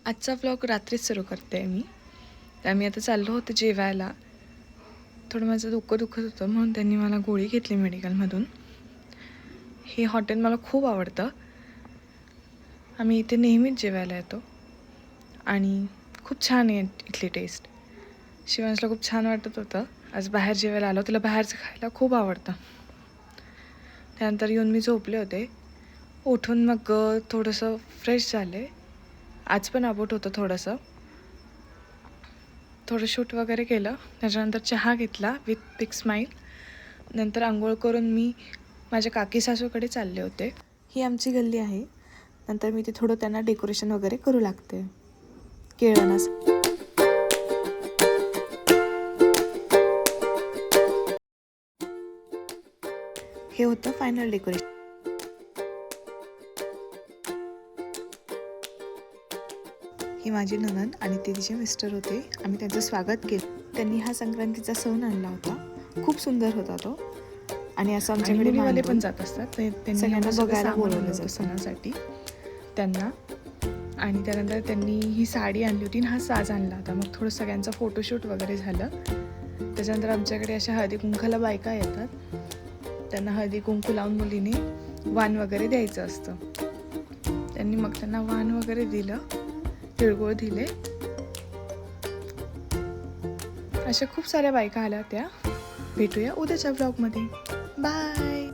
आजचा व्लॉग रात्रीच सुरू करते मी. तर आम्ही आता चाललो होतो जेवायला. थोडं माझं डोकं दुखत होतं म्हणून त्यांनी मला गोळी घेतली मेडिकलमधून. हे हॉटेल मला खूप आवडतं. आम्ही इथे नेहमीच जेवायला येतो आणि खूप छान आहे इथली टेस्ट. शिवांशला खूप छान वाटत होतं. आज बाहेर जेवायला आलो. तिला बाहेरचं खायला खूप आवडतं. त्यानंतर येऊन मी झोपले होते. उठून मग थोडंसं फ्रेश झाले. आज पण आबोट होतं थोडं शूट वगैरे केलं. त्याच्यानंतर चहा घेतला विथ बिग स्माईल. नंतर आंघोळ करून मी माझ्या काकी सासूकडे चालले होते. ही आमची गल्ली आहे. नंतर मी ते थोडं त्यांना डेकोरेशन वगैरे करू लागते केळवणास. हे होतं फायनल डेकोरेशन. ही माझी नणंद आणि ते तिचे मिस्टर होते. आम्ही त्यांचं स्वागत केलं. त्यांनी हा संक्रांतीचा सण आणला होता. खूप सुंदर होता तो. आणि असं आमच्याकडे मुलीवाले पण जात असतात. त्यांनी सगळ्यांना बघायला बोलवलं जातं सणासाठी त्यांना. आणि त्यानंतर त्यांनी ही साडी आणली होती आणि हा साज आणला होता. मग थोडं सगळ्यांचं फोटोशूट वगैरे झालं. त्याच्यानंतर आमच्याकडे अशा हळदी कुंकाला बायका येतात. त्यांना हळदी कुंकू लावून मुलीने वाण वगैरे द्यायचं असतं. त्यांनी मग त्यांना वाण वगैरे दिलं, तिळगुळ दिले. अशा खूप साऱ्या बायका आल्या होत्या. भेटूया उद्याच्या व्लॉगमध्ये. बाय.